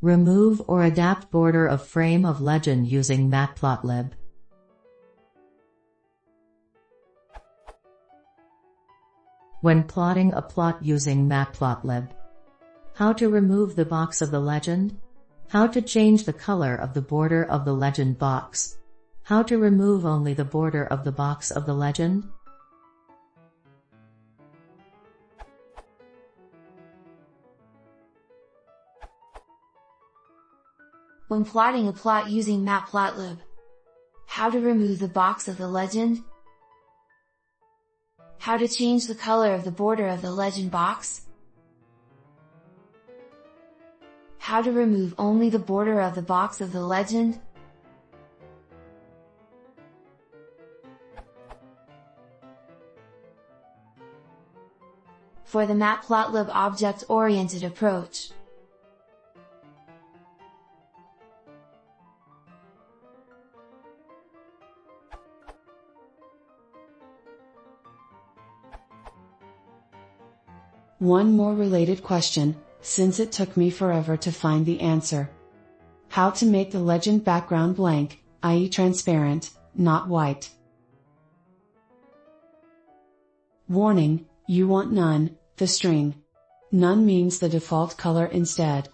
Remove or adapt border of frame of legend using matplotlib. When plotting a plot using matplotlib. How to remove the box of the legend? How to change the color of the border of the legend box? How to remove only the border of the box of the legend? When plotting a plot using matplotlib. How to remove the box of the legend? How to change the color of the border of the legend box? How to remove only the border of the box of the legend? For the matplotlib object-oriented approach. One more related question, since it took me forever to find the answer. How to make the legend background blank, i.e. transparent, not white. Warning, you want none, the string. None means the default color instead.